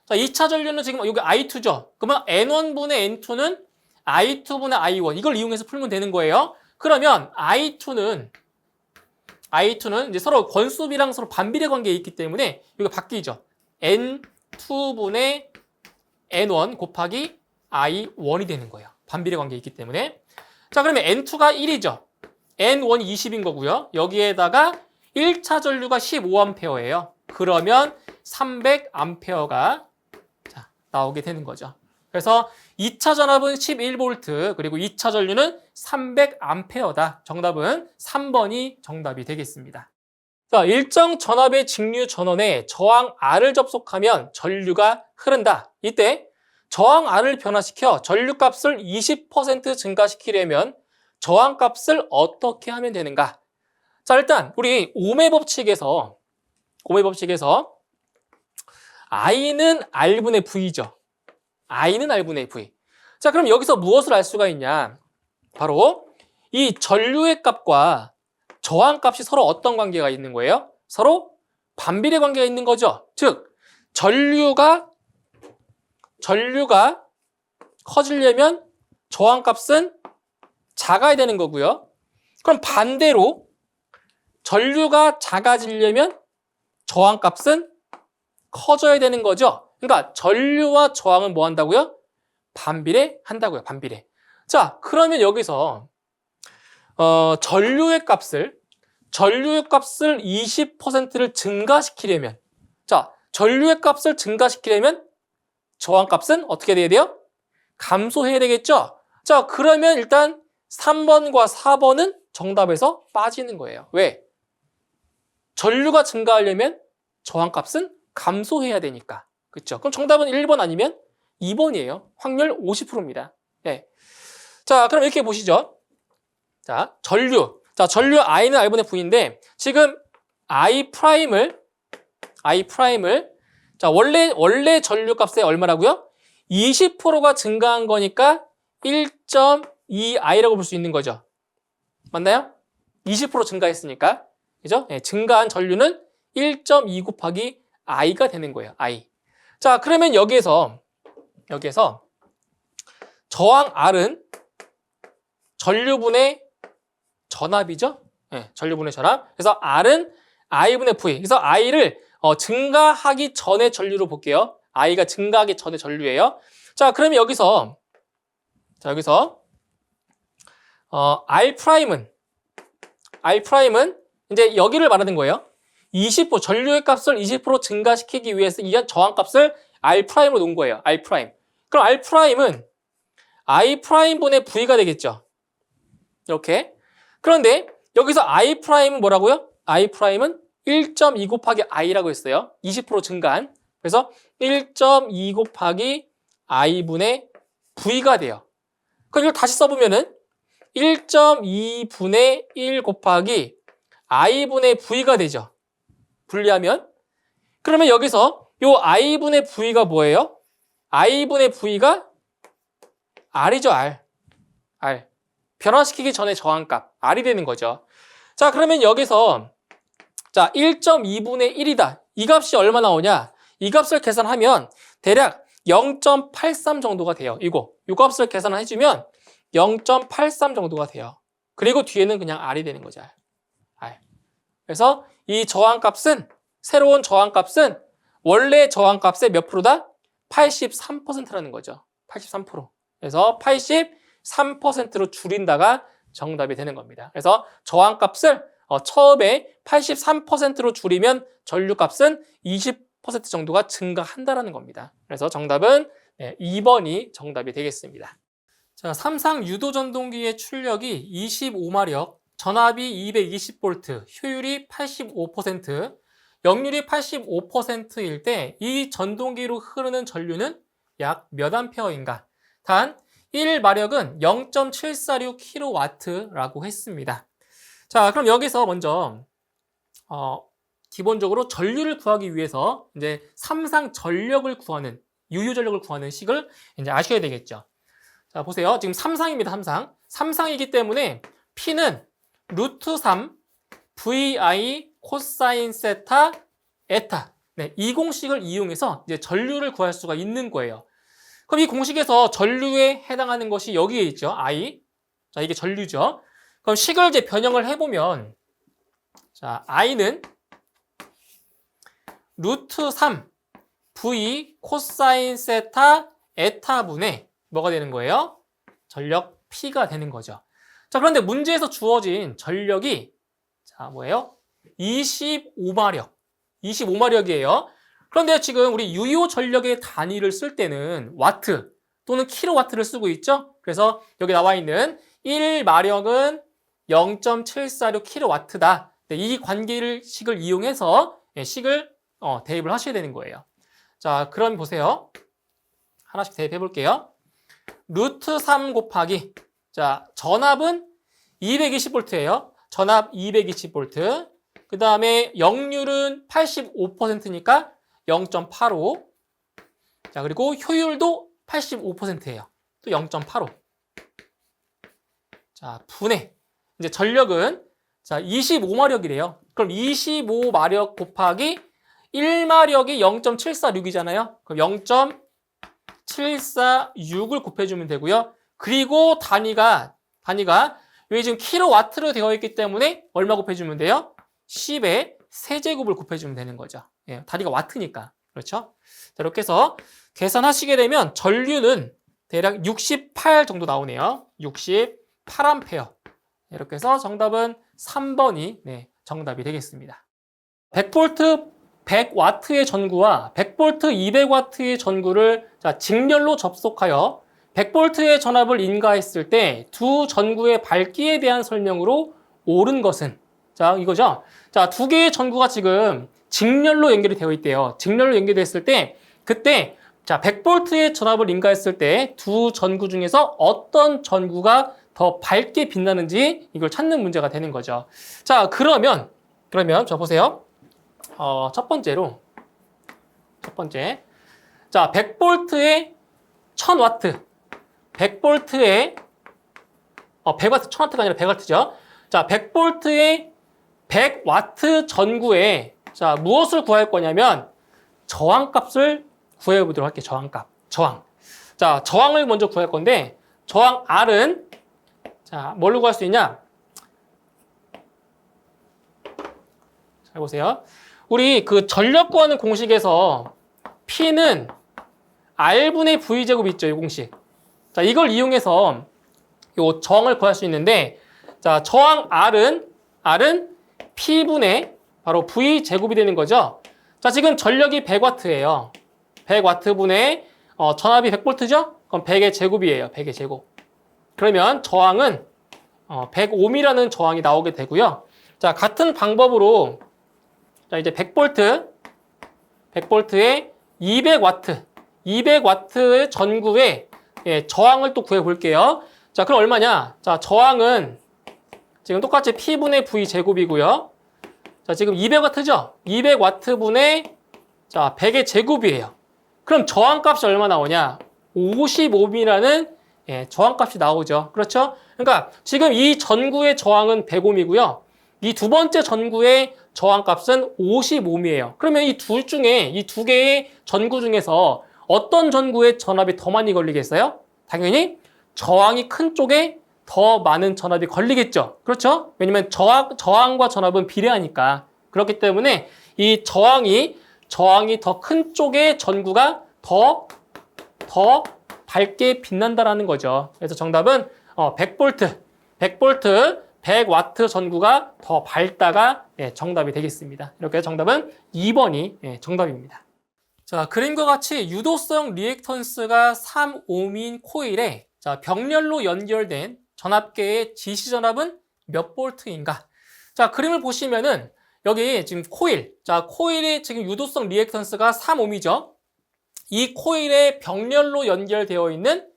자, 2차 전류는 지금 여기 I2죠. 그러면 N1분의 N2는 I2분의 I1. 이걸 이용해서 풀면 되는 거예요. 그러면 I2는 이제 서로 권수비랑 서로 반비례 관계에 있기 때문에 이거 바뀌죠. N2분의 N1 곱하기 I1이 되는 거예요. 반비례 관계에 있기 때문에. 자, 그러면 N2가 1이죠. N1이 20인 거고요. 여기에다가 1차 전류가 15A예요. 그러면 300A가 나오게 되는 거죠. 그래서 2차 전압은 11V 그리고 2차 전류는 300A다. 정답은 3번이 정답이 되겠습니다. 자, 일정 전압의 직류 전원에 저항 R을 접속하면 전류가 흐른다. 이때 저항 R을 변화시켜 전류값을 20% 증가시키려면 저항값을 어떻게 하면 되는가? 자, 일단 우리 오음의 법칙에서 I는 R분의 V죠. I는 R분의 V. 자, 그럼 여기서 무엇을 알 수가 있냐? 바로 이 전류의 값과 저항값이 서로 어떤 관계가 있는 거예요? 서로 반비례 관계가 있는 거죠. 즉, 전류가 커지려면 저항값은 작아야 되는 거고요. 그럼 반대로 전류가 작아지려면 저항값은 커져야 되는 거죠. 그러니까 전류와 저항은 뭐 한다고요? 반비례 한다고요. 반비례. 자, 그러면 여기서 전류의 값을 20%를 증가시키려면 저항값은 어떻게 돼야 돼요? 감소해야 되겠죠? 자, 그러면 일단 3번과 4번은 정답에서 빠지는 거예요. 왜? 전류가 증가하려면 저항값은 감소해야 되니까. 그렇죠? 그럼 정답은 1번 아니면 2번이에요. 확률 50%입니다. 네. 자, 그럼 이렇게 보시죠. 자, 전류 I는 R분의 V인데 지금 I'을 자, 원래 전류 값에 얼마라고요? 20%가 증가한 거니까 1.2I라고 볼 수 있는 거죠. 맞나요? 20% 증가했으니까. 그죠? 네, 증가한 전류는 1.2 곱하기 I가 되는 거예요. I. 자, 그러면 여기에서 저항 R은 전류분의 전압이죠? 네, 전류분의 전압. 그래서 R은 I분의 V. 그래서 I를 증가하기 전의 전류로 볼게요. I가 증가하기 전의 전류예요. 자, 그러면 여기서 R'은 이제 여기를 말하는 거예요. 20% 전류의 값을 20% 증가시키기 위해서 이 저항값을 R'으로 놓은 거예요. R'. 그럼 R'은 I'분의 V가 되겠죠. 이렇게. 그런데 여기서 I'은 뭐라고요? I'은 1.2 곱하기 I라고 했어요. 20% 증가한. 그래서 1.2 곱하기 I분의 V가 돼요. 그럼 이걸 다시 써보면은 1.2분의 1 곱하기 I분의 V가 되죠. 분리하면. 그러면 여기서 요 I분의 V가 뭐예요? I분의 V가 R이죠, R. 변화시키기 전에 저항값, R이 되는 거죠. 자, 그러면 여기서 1.2분의 1이다. 이 값이 얼마 나오냐? 이 값을 계산하면 대략 0.83 정도가 돼요. 이 값을 계산해주면 0.83 정도가 돼요. 그리고 뒤에는 그냥 R이 되는 거죠. R. 그래서 이 저항값은, 새로운 저항값은 원래 저항값의 몇 프로다? 83%라는 거죠. 83%. 그래서 83%로 줄인다가 정답이 되는 겁니다. 그래서 저항값을 처음에 83%로 줄이면 전류값은 20% 정도가 증가한다라는 겁니다. 그래서 정답은 2번이 정답이 되겠습니다. 자, 삼상 유도 전동기의 출력이 25마력, 전압이 220V, 효율이 85%, 역률이 85%일 때 이 전동기로 흐르는 전류는 약 몇 암페어인가? 단 1마력은 0.746kW라고 했습니다. 자, 그럼 여기서 먼저 기본적으로 전류를 구하기 위해서 이제 삼상 전력을 구하는 유효 전력을 구하는 식을 이제 아셔야 되겠죠. 자, 보세요. 지금 삼상입니다. 삼상. 삼상이기 때문에 P는 루트 3 VI 코사인 세타 에타. 네, 이 공식을 이용해서 이제 전류를 구할 수가 있는 거예요. 그럼 이 공식에서 전류에 해당하는 것이 여기에 있죠. I. 자, 이게 전류죠. 그럼 식을 이제 변형을 해보면, 자, I는 루트 3 V 코사인 세타 에타분의 뭐가 되는 거예요? 전력 P가 되는 거죠. 자, 그런데 문제에서 주어진 전력이 자, 뭐예요? 25마력. 25마력이에요. 그런데 지금 우리 유효 전력의 단위를 쓸 때는 와트 또는 킬로와트를 쓰고 있죠? 그래서 여기 나와 있는 1마력은 0.746kW다. 이 관계를 식을 이용해서 식을 대입을 하셔야 되는 거예요. 자, 그럼 보세요. 하나씩 대입해 볼게요. 루트 3 곱하기, 자, 전압은 220V예요. 전압 220V. 그 다음에 역률은 85%니까 0.85. 자, 그리고 효율도 85%예요. 또 0.85. 자, 분해. 이제 전력은 자, 25마력이래요. 그럼 25마력 곱하기 1마력이 0.746이잖아요. 그럼 0.746을 곱해주면 되고요. 그리고 단위가 여기 지금 킬로와트로 되어 있기 때문에 얼마 곱해주면 돼요? 10의 세제곱을 곱해주면 되는 거죠. 예, 단위가 와트니까. 그렇죠? 자, 이렇게 해서 계산하시게 되면 전류는 대략 68 정도 나오네요. 68A. 이렇게 해서 정답은 3번이 정답이 되겠습니다. 100V 100W의 전구와 100V 200W의 전구를 자, 직렬로 접속하여 100V의 전압을 인가했을 때 두 전구의 밝기에 대한 설명으로 옳은 것은 자, 이거죠. 자, 두 개의 전구가 지금 직렬로 연결이 되어 있대요. 직렬로 연결됐을 때 그때 자, 100V의 전압을 인가했을 때 두 전구 중에서 어떤 전구가 더 밝게 빛나는지 이걸 찾는 문제가 되는 거죠. 자, 그러면 자, 보세요. 첫 번째 자, 100V에 1000W 100V에 100W 1000W가 아니라 100W죠. 자, 100V에 100W 전구에 자, 무엇을 구할 거냐면 저항값을 구해 보도록 할게요. 저항. 자, 저항을 먼저 구할 건데 저항 R은 자, 뭘로 구할 수 있냐? 잘 보세요. 우리 그 전력 구하는 공식에서 P는 R분의 V제곱 있죠, 이 공식. 자, 이걸 이용해서 요 저항을 구할 수 있는데, 자, 저항 R은 P분의 바로 V제곱이 되는 거죠. 자, 지금 전력이 100W예요. 100W분의 전압이 100V죠? 그럼 100의 제곱이에요. 100의 제곱. 그러면 저항은 100ohm이라는 저항이 나오게 되고요. 자, 같은 방법으로 자, 이제 100V 100V에 200W 전구에 저항을 또 구해 볼게요. 자, 그럼 얼마냐? 자, 저항은 지금 똑같이 P분의 V 제곱이고요. 자, 지금 200W죠? 200W분의 자, 100의 제곱이에요. 그럼 저항값이 얼마 나오냐? 50ohm이라는 저항값이 나오죠. 그렇죠? 그러니까 지금 이 전구의 저항은 100ohm이고요. 이 두 번째 전구의 저항값은 50ohm이에요. 그러면 이 둘 중에 이 두 개의 전구 중에서 어떤 전구의 전압이 더 많이 걸리겠어요? 당연히 저항이 큰 쪽에 더 많은 전압이 걸리겠죠. 그렇죠? 왜냐면 저항과 전압은 비례하니까. 그렇기 때문에 이 저항이 더 큰 쪽의 전구가 더 밝게 빛난다라는 거죠. 그래서 정답은 100V 100W 전구가 더 밝다가 정답이 되겠습니다. 이렇게 해서 정답은 2번이 정답입니다. 자, 그림과 같이 유도성 리액턴스가 3ohm인 코일에 자, 병렬로 연결된 전압계의 지시전압은 몇 볼트인가? 자, 그림을 보시면은 여기 지금 코일, 자, 코일의 지금 유도성 리액턴스가 3ohm이죠. 이 코일에 병렬로 연결되어 있는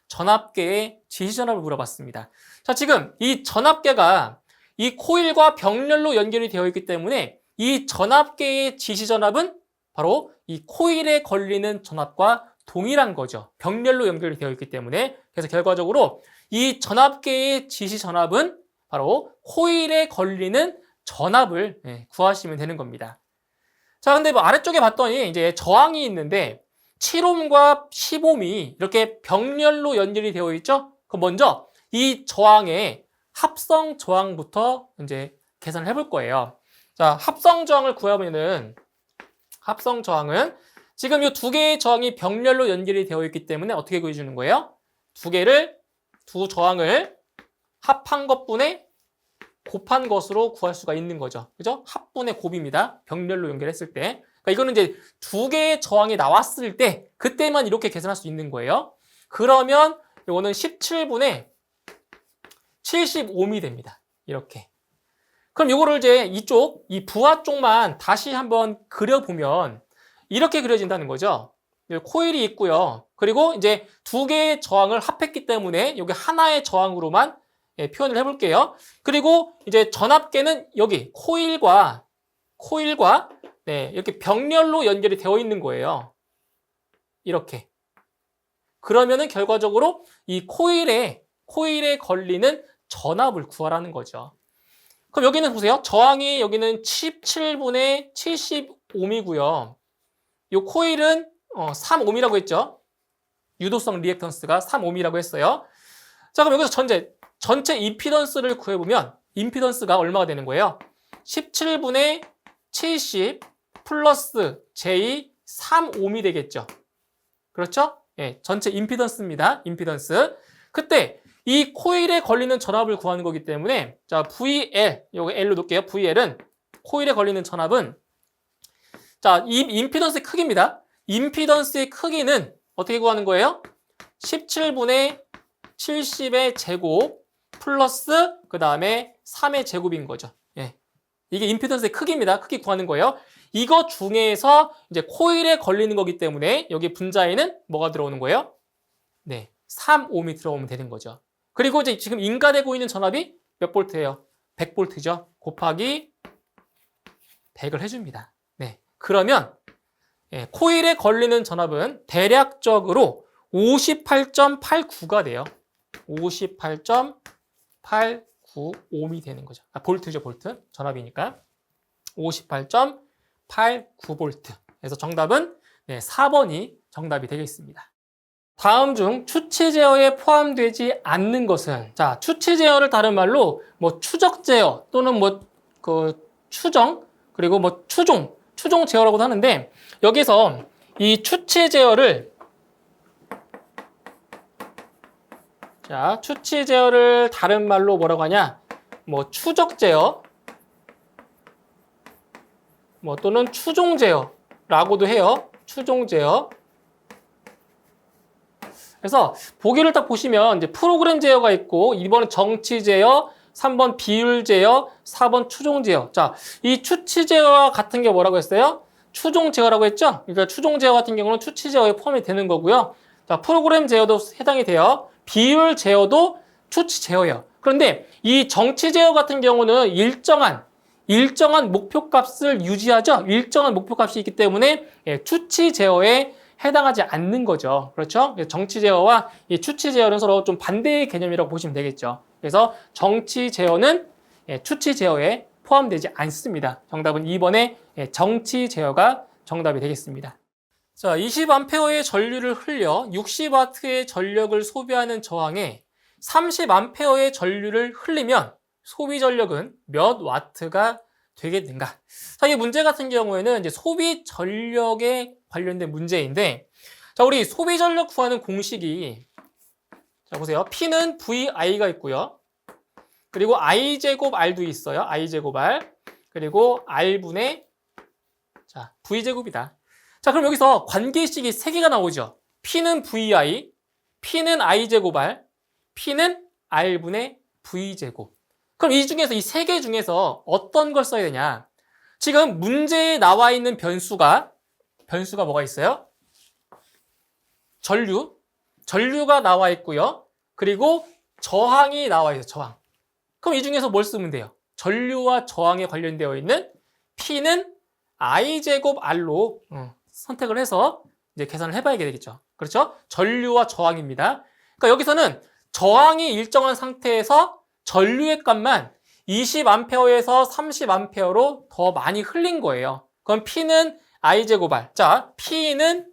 전압계의 지시전압을 물어봤습니다. 자, 지금 이 전압계가 이 코일과 병렬로 연결이 되어 있기 때문에 이 전압계의 지시전압은 바로 이 코일에 걸리는 전압과 동일한 거죠. 병렬로 연결이 되어 있기 때문에. 그래서 결과적으로 이 전압계의 지시전압은 바로 코일에 걸리는 전압을 구하시면 되는 겁니다. 자, 근데 뭐 아래쪽에 봤더니 이제 저항이 있는데 7ohm과 10ohm이 이렇게 병렬로 연결이 되어 있죠? 그럼 먼저 이 저항의 합성 저항부터 이제 계산을 해볼 거예요. 자, 합성 저항을 구하면은 합성 저항은 지금 이 두 개의 저항이 병렬로 연결이 되어 있기 때문에 어떻게 구해주는 거예요? 두 저항을 합한 것분의 곱한 것으로 구할 수가 있는 거죠. 그죠? 합분의 곱입니다. 병렬로 연결했을 때. 그러니까 이거는 이제 두 개의 저항이 나왔을 때 그때만 이렇게 계산할 수 있는 거예요. 그러면 이거는 17분의 75ohm이 됩니다. 이렇게. 그럼 이거를 이제 이 부하 쪽만 다시 한번 그려보면 이렇게 그려진다는 거죠. 여기 코일이 있고요. 그리고 이제 두 개의 저항을 합했기 때문에 여기 하나의 저항으로만 표현을 해볼게요. 그리고 이제 전압계는 여기 코일과 이렇게 병렬로 연결이 되어 있는 거예요. 이렇게. 그러면은 결과적으로 이 코일에 걸리는 전압을 구하라는 거죠. 그럼 여기는 보세요. 저항이 여기는 17분의 70ohm이고요. 이 코일은 3ohm이라고 했죠. 유도성 리액턴스가 3ohm이라고 했어요. 자, 그럼 여기서 전체 임피던스를 구해보면 임피던스가 얼마가 되는 거예요? 17분의 70 플러스 J 3ohm이 되겠죠. 그렇죠? 예, 전체 임피던스입니다. 임피던스. 그때 이 코일에 걸리는 전압을 구하는 거기 때문에 자, VL, 여기 L로 놓을게요. VL은 코일에 걸리는 전압은 자, 이 임피던스의 크기입니다. 임피던스의 크기는 어떻게 구하는 거예요? 17분의 70의 제곱 플러스 그 다음에 3의 제곱인 거죠. 예. 이게 임피던스의 크기입니다. 크기 구하는 거예요. 이거 중에서 이제 코일에 걸리는 거기 때문에 여기 분자에는 뭐가 들어오는 거예요? 네, 3ohm이 들어오면 되는 거죠. 그리고 이제 지금 인가되고 있는 전압이 몇 볼트예요? 100볼트죠. 곱하기 100을 해줍니다. 네, 그러면 코일에 걸리는 전압은 대략적으로 58.89가 돼요. 58.89ohm이 되는 거죠. 아, 볼트죠, 볼트. 전압이니까. 58.89V. 그래서 정답은 4번이 정답이 되겠습니다. 다음 중 추치 제어에 포함되지 않는 것은, 자, 추치 제어를 다른 말로 뭐 추적 제어 또는 추정, 그리고 추종 제어라고도 하는데, 여기서 이 추치 제어를 다른 말로 뭐라고 하냐? 추적 제어, 또는 추종 제어라고도 해요. 추종 제어. 그래서 보기를 딱 보시면 이제 프로그램 제어가 있고 2번은 정치 제어, 3번 비율 제어, 4번 추종 제어. 자, 이 추치 제어와 같은 게 뭐라고 했어요? 추종 제어라고 했죠? 그러니까 추종 제어 같은 경우는 추치 제어에 포함이 되는 거고요. 자, 프로그램 제어도 해당이 돼요. 비율 제어도 추치 제어예요. 그런데 이 정치 제어 같은 경우는 일정한 목표값을 유지하죠. 일정한 목표값이 있기 때문에 추치 제어에 해당하지 않는 거죠. 그렇죠? 정치 제어와 이 추치 제어는 서로 좀 반대의 개념이라고 보시면 되겠죠. 그래서 정치 제어는 추치 제어에 포함되지 않습니다. 정답은 2번의 정치 제어가 정답이 되겠습니다. 자, 20A의 전류를 흘려 60W의 전력을 소비하는 저항에 30A의 전류를 흘리면 소비 전력은 몇 와트가 되겠는가? 자, 이 문제 같은 경우에는 이제 소비 전력에 관련된 문제인데, 자, 우리 소비 전력 구하는 공식이, 자, 보세요. P는 VI가 있고요. 그리고 I제곱 R도 있어요. I제곱 R. 그리고 R분의, 자, V제곱이다. 자, 그럼 여기서 관계식이 3개가 나오죠. P는 VI, P는 I제곱 R, P는 R분의 V제곱. 그럼 이 중에서 이 세 개 중에서 어떤 걸 써야 되냐? 지금 문제에 나와 있는 변수가 뭐가 있어요? 전류가 나와 있고요. 그리고 저항이 나와 있어요. 저항. 그럼 이 중에서 뭘 쓰면 돼요? 전류와 저항에 관련되어 있는 P는 I제곱 R로 선택을 해서 이제 계산을 해봐야 되겠죠. 그렇죠? 전류와 저항입니다. 그러니까 여기서는 저항이 일정한 상태에서 전류의 값만 20A에서 30A로 더 많이 흘린 거예요. 그럼 P는 I제곱 R. 자, P는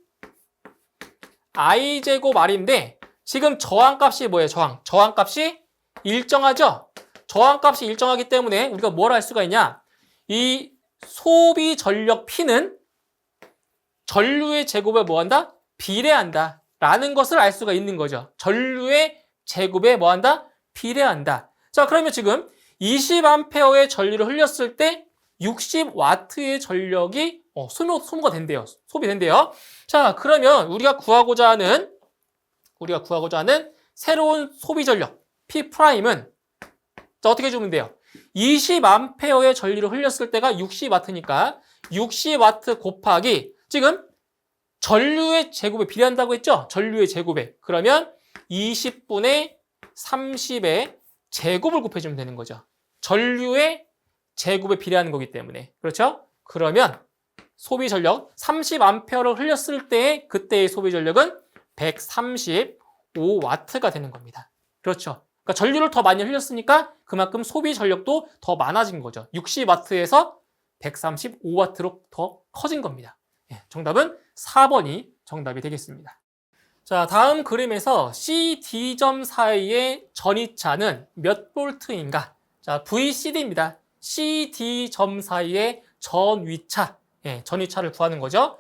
I제곱 R인데 지금 저항값이 뭐예요? 저항값이 일정하죠? 저항값이 일정하기 때문에 우리가 뭘 할 수가 있냐? 이 소비 전력 P는 전류의 제곱에 뭐한다? 비례한다. 라는 것을 알 수가 있는 거죠. 전류의 제곱에 뭐한다? 비례한다. 자, 그러면 지금 20A의 전류를 흘렸을 때 60W의 전력이 소모가 된대요. 소비된대요. 자, 그러면 우리가 구하고자 하는 새로운 소비 전력 P'은 자, 어떻게 주면 돼요? 20A의 전류를 흘렸을 때가 60W니까 60W 곱하기 지금 전류의 제곱에 비례한다고 했죠? 전류의 제곱에. 그러면 20분의 30의 제곱을 곱해주면 되는 거죠. 전류의 제곱에 비례하는 거기 때문에. 그렇죠? 그러면 소비 전력 30A를 흘렸을 때 그때의 소비 전력은 135W가 되는 겁니다. 그렇죠? 그러니까 전류를 더 많이 흘렸으니까 그만큼 소비 전력도 더 많아진 거죠. 60W에서 135W로 더 커진 겁니다. 정답은 4번이 정답이 되겠습니다. 자, 다음 그림에서 C, D점 사이의 전이차는 몇 볼트인가? 자, VCD입니다. C, D점 사이의 전위차. 전위차를 구하는 거죠.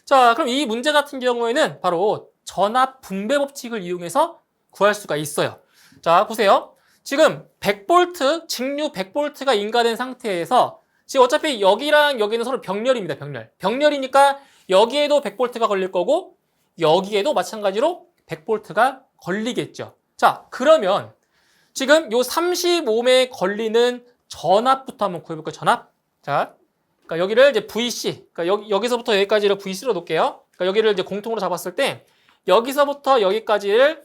자, 그럼 이 문제 같은 경우에는 바로 전압 분배 법칙을 이용해서 구할 수가 있어요. 자, 보세요. 지금 100V, 직류 100V가 인가된 상태에서 지금 어차피 여기랑 여기는 서로 병렬입니다. 병렬이니까 여기에도 100V가 걸릴 거고 여기에도 마찬가지로 100V가 걸리겠죠. 자, 그러면 지금 요 35에 걸리는 전압부터 한번 구해볼까요? 전압. 자, 그러니까 여기를 이제 VC, 그러니까 여기서부터 여기까지를 VC로 놓을게요. 그러니까 여기를 이제 공통으로 잡았을 때 여기서부터 여기까지를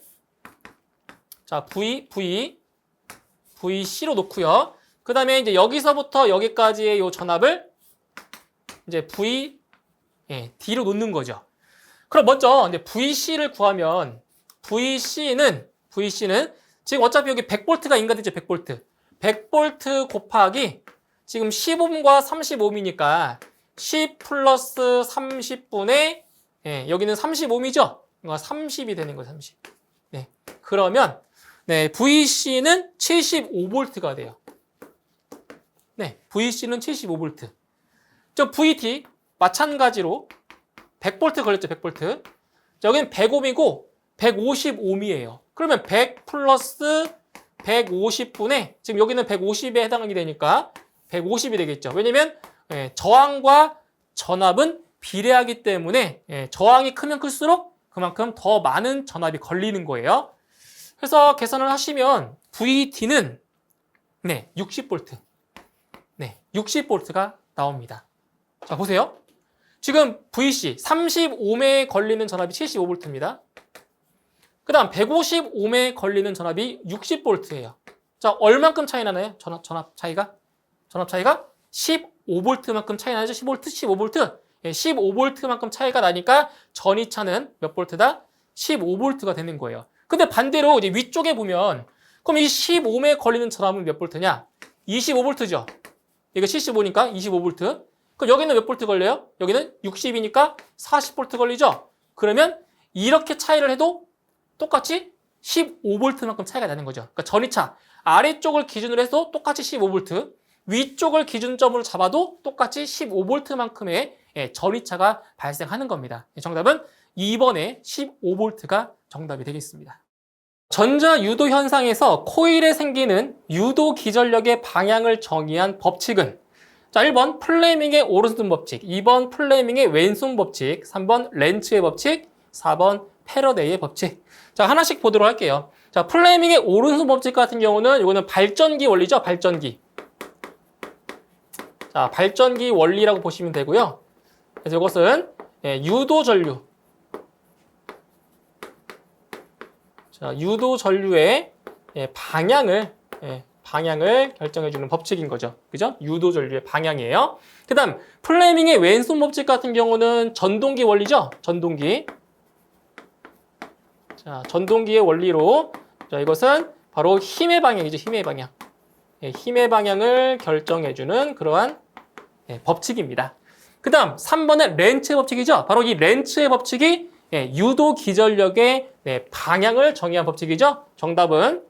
자, VC로 놓고요. 그 다음에 이제 여기서부터 여기까지의 요 전압을 이제 D로 놓는 거죠. 그럼 먼저 이제 VC를 구하면 VC는 지금 어차피 여기 100V가 인가되죠. 100V. 100V 곱하기 지금 10옴과 30옴이니까 10 플러스 30분의 여기는 30옴이죠. 그러니까 30이 되는 거예요. 30. 네. 그러면 VC는 75V가 돼요. 네, VC는 75V. 저 VT 마찬가지로 100V 걸렸죠, 100V. 여기는 100옴이고 150옴이에요. 그러면 100 플러스 150분의 지금 여기는 150에 해당이 되니까 150이 되겠죠. 왜냐면 저항과 전압은 비례하기 때문에 저항이 크면 클수록 그만큼 더 많은 전압이 걸리는 거예요. 그래서 계산을 하시면 VT는 60V. 60V가 나옵니다. 자, 보세요. 지금 VC 30옴에 걸리는 전압이 75V입니다. 그 다음 150옴에 걸리는 전압이 60V예요. 자, 얼만큼 차이 나나요? 전압 차이가 15V만큼 차이 나죠? 15V? 15V만큼 차이가 나니까 전이차는 몇 볼트다? 15V가 되는 거예요. 근데 반대로 이제 위쪽에 보면 그럼 이 15옴에 걸리는 전압은 몇 볼트냐? 25V죠. 이거 75니까 25V. 그럼 여기는 몇 볼트 걸려요? 여기는 60이니까 40V 걸리죠? 그러면 이렇게 차이를 해도 똑같이 15V만큼 차이가 나는 거죠. 그러니까 전이차 아래쪽을 기준으로 해서 똑같이 15V, 위쪽을 기준점으로 잡아도 똑같이 15V만큼의 전이차가 발생하는 겁니다. 정답은 2번의 15V가 정답이 되겠습니다. 전자 유도 현상에서 코일에 생기는 유도 기전력의 방향을 정의한 법칙은 자, 1번 플레밍의 오른손 법칙, 2번 플레밍의 왼손 법칙, 3번 렌츠의 법칙, 4번 패러데이의 법칙. 자, 하나씩 보도록 할게요. 자, 플레밍의 오른손 법칙 같은 경우는 이거는 발전기 원리죠. 발전기. 자, 발전기 원리라고 보시면 되고요. 그래서 이것은 유도 전류. 자, 유도 전류의 방향을 결정해주는 법칙인 거죠. 그죠? 유도 전류의 방향이에요. 그 다음, 플레밍의 왼손 법칙 같은 경우는 전동기 원리죠? 전동기. 자, 전동기의 원리로, 자, 이것은 바로 힘의 방향이죠. 힘의 방향. 힘의 방향을 결정해주는 그러한 법칙입니다. 그 다음, 3번은 렌츠의 법칙이죠? 바로 이 렌츠의 법칙이 유도 기전력의 방향을 정의한 법칙이죠? 정답은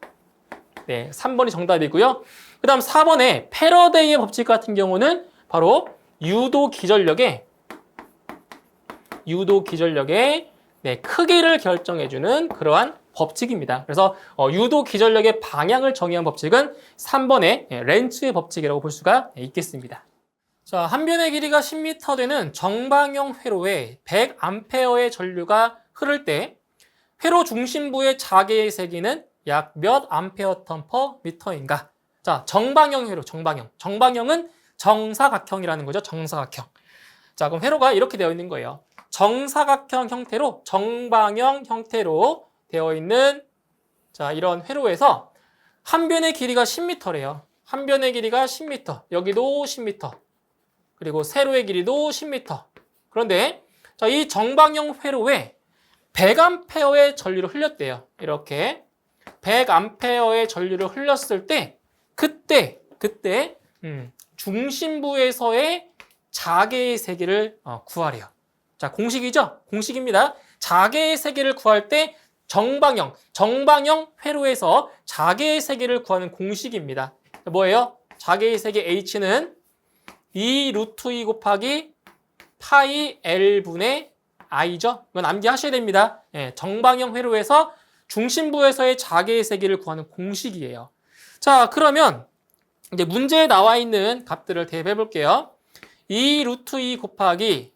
3번이 정답이고요. 그 다음 4번에 패러데이의 법칙 같은 경우는 바로 유도 기전력의 크기를 결정해주는 그러한 법칙입니다. 그래서 유도 기전력의 방향을 정의한 법칙은 3번의 렌츠의 법칙이라고 볼 수가 있겠습니다. 자, 한 변의 길이가 10m 되는 정방형 회로에 100A의 전류가 흐를 때 회로 중심부의 자개의 세기는 약 몇 암페어턴 퍼 미터인가? 자, 정방형 회로, 정방형. 정방형은 정사각형이라는 거죠. 정사각형. 자, 그럼 회로가 이렇게 되어 있는 거예요. 정사각형 형태로, 정방형 형태로 되어 있는 자, 이런 회로에서 한 변의 길이가 10m래요. 한 변의 길이가 10m. 여기도 10m. 그리고 세로의 길이도 10m. 그런데 자, 이 정방형 회로에 100A의 전류를 흘렸대요. 이렇게 100A의 전류를 흘렸을 때 그때 중심부에서의 자개의 세기를 구하래요. 자, 공식이죠? 공식입니다. 자개의 세기를 구할 때 정방형 회로에서 자개의 세기를 구하는 공식입니다. 뭐예요? 자개의 세기 H는 2 루트 2 곱하기 파이 L분의 I죠? 이건 암기하셔야 됩니다. 정방형 회로에서 중심부에서의 자개의 세기를 구하는 공식이에요. 자, 그러면 이제 문제에 나와 있는 값들을 대입해 볼게요. 2 루트 2 곱하기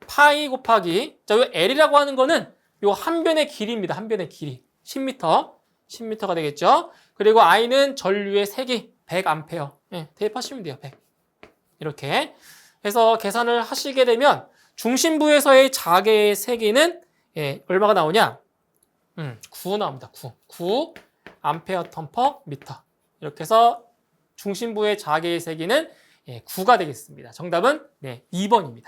파이 곱하기 자, 이 L이라고 하는 거는 요 한 변의 길이입니다. 한 변의 길이 10m가 되겠죠? 그리고 I는 전류의 세기 100A. 대입하시면 돼요. 100. 이렇게 해서 계산을 하시게 되면 중심부에서의 자개의 세기는 얼마가 나오냐? 9 나옵니다. 9 암페어턴 퍼 미터. 이렇게 해서 중심부의 자개의 세기는 9가 되겠습니다. 정답은 2번입니다.